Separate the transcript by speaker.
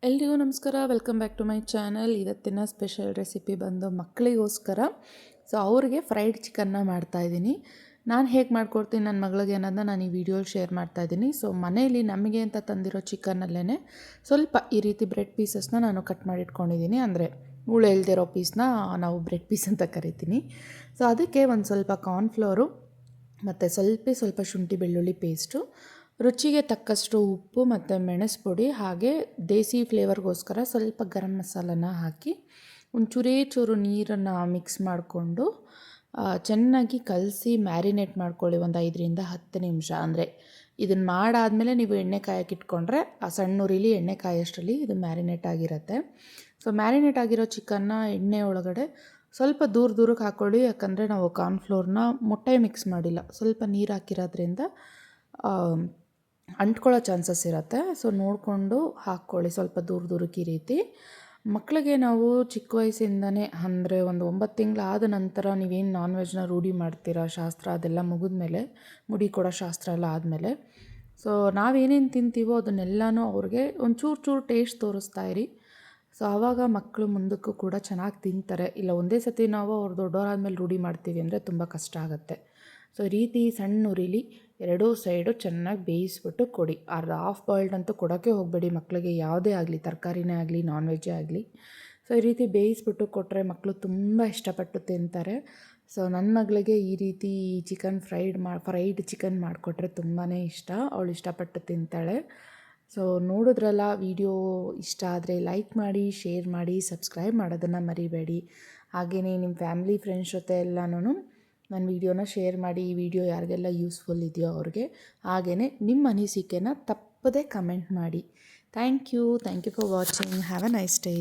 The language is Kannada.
Speaker 1: ಎಲ್ರಿಗೂ ನಮಸ್ಕಾರ. Welcome back to my channel. ಇವತ್ತಿನ ಸ್ಪೆಷಲ್ ರೆಸಿಪಿ ಬಂದು ಮಕ್ಕಳಿಗೋಸ್ಕರ. ಸೊ ಅವ್ರಿಗೆ ಫ್ರೈಡ್ ಚಿಕನ್ನ ಮಾಡ್ತಾಯಿದ್ದೀನಿ. ನಾನು ಹೇಗೆ ಮಾಡ್ಕೊಡ್ತೀನಿ ನನ್ನ ಮಗಳಿಗೆ ಅನ್ನೋದನ್ನ ನಾನು ಈ ವಿಡಿಯೋಲಿ ಶೇರ್ ಮಾಡ್ತಾಯಿದ್ದೀನಿ. ಸೊ ಮನೇಲಿ ನಮಗೆ ಅಂತ ತಂದಿರೋ ಚಿಕನಲ್ಲೇ ಸ್ವಲ್ಪ ಈ ರೀತಿ ಬ್ರೆಡ್ ಪೀಸಸ್ನ ನಾನು ಕಟ್ ಮಾಡಿ ಇಟ್ಕೊಂಡಿದ್ದೀನಿ. ಅಂದರೆ ಮುಳ್ಳು ಎಳ್ದಿರೋ ಪೀಸ್ನ ನಾವು ಬ್ರೆಡ್ ಪೀಸ್ ಅಂತ ಕರಿತೀನಿ. ಸೊ ಅದಕ್ಕೆ ಒಂದು ಸ್ವಲ್ಪ ಕಾರ್ನ್ಫ್ಲೋರು ಮತ್ತು ಸ್ವಲ್ಪ ಶುಂಠಿ ಬೆಳ್ಳುಳ್ಳಿ ಪೇಸ್ಟು, ರುಚಿಗೆ ತಕ್ಕಷ್ಟು ಉಪ್ಪು ಮತ್ತು ಮೆಣಸು ಪುಡಿ, ಹಾಗೆ ದೇಸಿ ಫ್ಲೇವರ್ಗೋಸ್ಕರ ಸ್ವಲ್ಪ ಗರಂ ಮಸಾಲನ ಹಾಕಿ ಒಂದು ಚೂರು ನೀರನ್ನು ಮಿಕ್ಸ್ ಮಾಡಿಕೊಂಡು ಚೆನ್ನಾಗಿ ಕಲಸಿ ಮ್ಯಾರಿನೇಟ್ ಮಾಡ್ಕೊಳ್ಳಿ ಒಂದು 5ರಿಂದ 10 ನಿಮಿಷ. ಅಂದರೆ ಇದನ್ನು ಮಾಡಾದಮೇಲೆ ನೀವು ಎಣ್ಣೆ ಕಾಯಕ್ಕೆ ಇಟ್ಕೊಂಡ್ರೆ ಆ ಸಣ್ಣ ಉರಿಲಿ ಎಣ್ಣೆ ಕಾಯೋಷ್ಟರಲ್ಲಿ ಇದು ಮ್ಯಾರಿನೇಟ್ ಆಗಿರುತ್ತೆ. ಸೊ ಮ್ಯಾರಿನೇಟ್ ಆಗಿರೋ ಚಿಕನ್ನ ಎಣ್ಣೆ ಒಳಗಡೆ ಸ್ವಲ್ಪ ದೂರಕ್ಕೆ ಹಾಕ್ಕೊಳ್ಳಿ. ಯಾಕಂದರೆ ನಾವು ಕಾರ್ನ್ಫ್ಲೋರ್ನ ಮೊಟ್ಟೆ ಮಿಕ್ಸ್ ಮಾಡಿಲ್ಲ, ಸ್ವಲ್ಪ ನೀರು ಹಾಕಿರೋದ್ರಿಂದ ಅಂಟ್ಕೊಳ್ಳೋ ಚಾನ್ಸಸ್ ಇರುತ್ತೆ. ಸೊ ನೋಡಿಕೊಂಡು ಹಾಕ್ಕೊಳ್ಳಿ ಸ್ವಲ್ಪ ದೂರಕ್ಕೆ. ಈ ರೀತಿ ಮಕ್ಕಳಿಗೆ ನಾವು ಚಿಕ್ಕ ವಯಸ್ಸಿಂದನೇ, ಅಂದರೆ ಒಂದು 9 ತಿಂಗಳಾದ ನಂತರ ನೀವೇನು ನಾನ್ ವೆಜ್ನ ರೂಢಿ ಮಾಡ್ತೀರಾ, ಶಾಸ್ತ್ರ ಅದೆಲ್ಲ ಮುಗಿದ್ಮೇಲೆ, ಮುಡಿ ಕೊಡೋ ಶಾಸ್ತ್ರ ಎಲ್ಲ ಆದಮೇಲೆ, ಸೊ ನಾವೇನೇನು ತಿಂತೀವೋ ಅದನ್ನೆಲ್ಲನೂ ಅವ್ರಿಗೆ ಒಂದು ಚೂರು ಟೇಸ್ಟ್ ತೋರಿಸ್ತಾ ಇರಿ. ಸೊ ಆವಾಗ ಮಕ್ಕಳು ಮುಂದಕ್ಕೂ ಕೂಡ ಚೆನ್ನಾಗಿ ತಿಂತಾರೆ. ಇಲ್ಲ ಒಂದೇ ಸತಿ ನಾವು ಅವ್ರು ದೊಡ್ಡವರಾದ್ಮೇಲೆ ರೂಢಿ ಮಾಡ್ತೀವಿ ಅಂದರೆ ತುಂಬ ಕಷ್ಟ ಆಗುತ್ತೆ. ಸೊ ಈ ರೀತಿ ಸಣ್ಣ ಉರಿಲಿ ಎರಡೂ ಸೈಡು ಚೆನ್ನಾಗಿ ಬೇಯಿಸ್ಬಿಟ್ಟು ಕೊಡಿ. ಹಾಫ್ ಬಾಯ್ಲ್ಡ್ ಅಂತೂ ಕೊಡೋಕ್ಕೆ ಹೋಗಬೇಡಿ ಮಕ್ಕಳಿಗೆ, ಯಾವುದೇ ಆಗಲಿ, ತರಕಾರಿನೇ ಆಗಲಿ ನಾನ್ ವೆಜ್ಜೇ ಆಗಲಿ. ಸೊ ಈ ರೀತಿ ಬೇಯಿಸ್ಬಿಟ್ಟು ಕೊಟ್ಟರೆ ಮಕ್ಕಳು ತುಂಬ ಇಷ್ಟಪಟ್ಟು ತಿಂತಾರೆ. ಸೊ ನನ್ನ ಮಗಳಿಗೆ ಈ ರೀತಿ ಫ್ರೈಡ್ ಚಿಕನ್ ಮಾಡಿಕೊಟ್ರೆ ತುಂಬಾ ಇಷ್ಟ. ಅವಳು ಇಷ್ಟಪಟ್ಟು ತಿಂತಾಳೆ. ಸೊ ನೋಡಿದ್ರಲ್ಲ, ವಿಡಿಯೋ ಇಷ್ಟ ಆದರೆ ಲೈಕ್ ಮಾಡಿ, ಶೇರ್ ಮಾಡಿ, ಸಬ್ಸ್ಕ್ರೈಬ್ ಮಾಡೋದನ್ನು ಮರಿಬೇಡಿ. ಹಾಗೆಯೇ ನಿಮ್ಮ ಫ್ಯಾಮಿಲಿ ಫ್ರೆಂಡ್ಸ್ ಜೊತೆ ಎಲ್ಲನೂ ನನ್ನ ವಿಡಿಯೋನ ಶೇರ್ ಮಾಡಿ. ಈ ವಿಡಿಯೋ ಯಾರಿಗೆಲ್ಲ ಯೂಸ್ಫುಲ್ ಇದೆಯೋ ಅವ್ರಿಗೆ. ಹಾಗೆಯೇ ನಿಮ್ಮ ಅನಿಸಿಕೆನ ತಪ್ಪದೇ ಕಮೆಂಟ್ ಮಾಡಿ. Thank you for watching. Have a nice day.